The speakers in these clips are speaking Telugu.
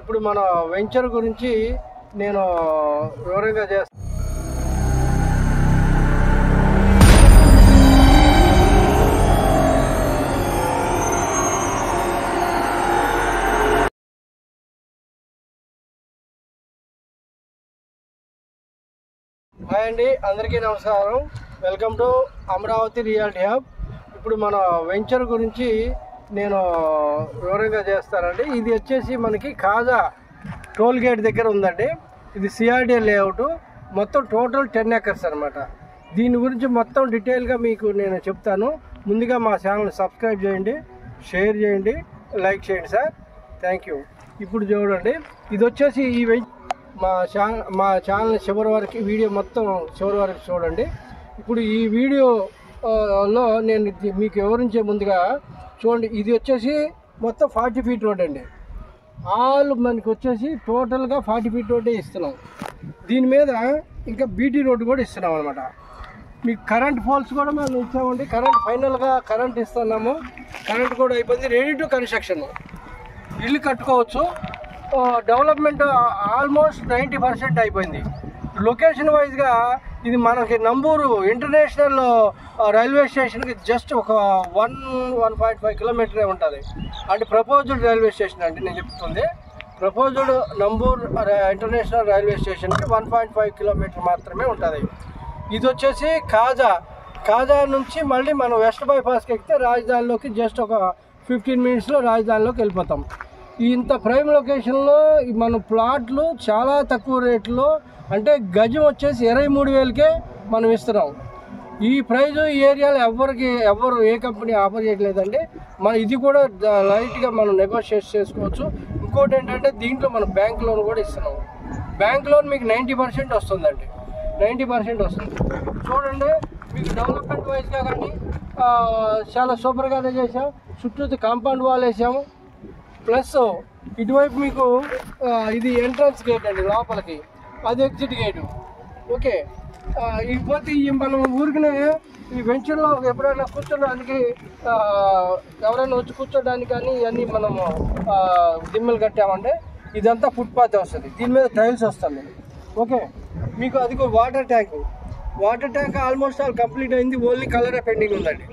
ఇప్పుడు మన వెంచర్ గురించి నేను వివరంగా చేస్తాను. హాయ్ అండి, అందరికీ నమస్కారం. Welcome to Amaravati reality hub. ఇప్పుడు మన వెంచర్ గురించి నేను వివరంగా చేస్తానండి. ఇది వచ్చేసి మనకి కాజా టోల్ గేట్ దగ్గర ఉందండి. ఇది సిఆర్డీ లేఅవుట్, మొత్తం టోటల్ 10 acres అనమాట. దీని గురించి మొత్తం డీటెయిల్గా మీకు నేను చెప్తాను. ముందుగా మా ఛానల్ సబ్స్క్రైబ్ చేయండి, షేర్ చేయండి, లైక్ చేయండి సార్. Thank you. ఇప్పుడు చూడండి, ఇది వచ్చేసి ఈ మా ఛానల్ చివరి వరకు వీడియో మొత్తం చివరి వరకు చూడండి. ఇప్పుడు ఈ వీడియోలో నేను మీకు వివరించే ముందుగా చూడండి, ఇది వచ్చేసి మొత్తం 40 feet రోడ్ అండి. మనకి వచ్చేసి టోటల్గా 40 feet రోడ్డే ఇస్తున్నాం. దీని మీద ఇంకా బీటీ రోడ్డు కూడా ఇస్తున్నాం అనమాట. మీకు కరెంట్ పోల్స్ కూడా మేము ఇచ్చామండి. ఫైనల్గా కరెంట్ ఇస్తున్నాము. కరెంట్ కూడా అయిపోయింది, రెడీ టు కన్స్ట్రక్షన్. ఇల్లు కట్టుకోవచ్చు. డెవలప్మెంట్ ఆల్మోస్ట్ 90% అయిపోయింది. లొకేషన్ వైజ్గా ఇది మనకి నంబూరు ఇంటర్నేషనల్ రైల్వే స్టేషన్కి జస్ట్ ఒక 1.5 kilometers ఉంటుంది. అంటే ప్రపోజ్డ్ రైల్వే స్టేషన్ అంటే నేను చెప్తుంది. ప్రపోజ్డ్ నంబూరు ఇంటర్నేషనల్ రైల్వే స్టేషన్కి 1.5 kilometers మాత్రమే ఉంటుంది. ఇది వచ్చేసి కాజా నుంచి మళ్ళీ మనం వెస్ట్ బైపాస్కి ఎక్కితే రాజధానిలోకి జస్ట్ ఒక 15 minutesలో రాజధానిలోకి వెళ్ళిపోతాం. ఇంత ప్రైమ్ లొకేషన్లో మన ప్లాట్లు చాలా తక్కువ రేట్లో, అంటే గజం వచ్చేసి 23,000కే మనం ఇస్తున్నాం. ఈ ప్రైజ్ ఈ ఏరియాలో ఎవరు ఏ కంపెనీ ఆఫర్ చేయట్లేదండి. ఇది కూడా లైట్గా మనం నెగోషియేట్ చేసుకోవచ్చు. ఇంకోటి ఏంటంటే దీంట్లో మనం బ్యాంక్ లోన్ కూడా ఇస్తున్నాం. బ్యాంక్ లోన్ మీకు 90% వస్తుందండి, 90% వస్తుంది. చూడండి, మీకు డెవలప్మెంట్ వైజ్గా కానీ చాలా సూపర్గానే చేసాం. చుట్టూ కాంపౌండ్ వాల్ వేసాము. ప్లస్ ఇటువైపు మీకు ఇది ఎంట్రన్స్ గేట్ అండి లోపలికి, అది ఎగ్జిట్ గేటు. ఓకే, ఇకపోతే మనం ఊరికనే ఈ వెంచర్లో ఎప్పుడైనా కూర్చోడానికి ఎవరైనా వచ్చి కూర్చోడానికి కానీ ఇవన్నీ మనము దిమ్మలు కట్టామంటే ఇదంతా ఫుట్పాత్ వస్తుంది. దీని మీద టైల్స్ వస్తుంది. ఓకే, మీకు అది water tank almost all complete అయింది. ఓన్లీ కలర్ పెండింగ్ ఉందండి.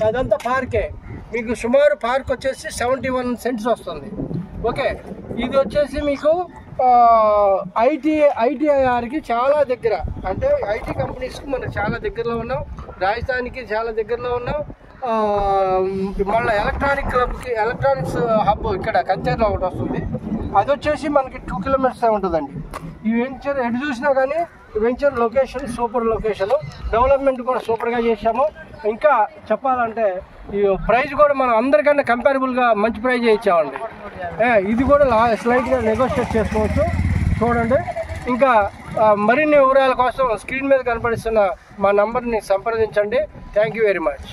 అదంతా పార్కే. మీకు సుమారు పార్క్ వచ్చేసి 71 cents వస్తుంది. ఓకే, ఇది వచ్చేసి మీకు ఐటీఐఆర్కి చాలా దగ్గర, అంటే ఐటీ కంపెనీస్కి మనకు చాలా దగ్గరలో ఉన్నాం. రాజధానికి చాలా దగ్గరలో ఉన్నాం. మళ్ళీ ఎలక్ట్రానిక్స్ హబ్ ఇక్కడ కంచేర్లో ఒకటి వస్తుంది. అది వచ్చేసి మనకి 2 kilometers ఉంటుందండి. ఈ వెంచర్ ఎటు చూసినా కానీ venture location super location. Development కూడా సూపర్గా చేసాము. ఇంకా చెప్పాలంటే ఈ ప్రైస్ కూడా మనం అందరికన్నా కంపారబుల్గా మంచి ప్రైజ్ ఇచ్చామండి. ఇది కూడా స్లైట్గా నెగోషియేట్ చేసుకోవచ్చు. చూడండి, ఇంకా మరిన్ని వివరాల కోసం స్క్రీన్ మీద కనపడిస్తున్న మా నంబర్ని సంప్రదించండి. Thank you very much.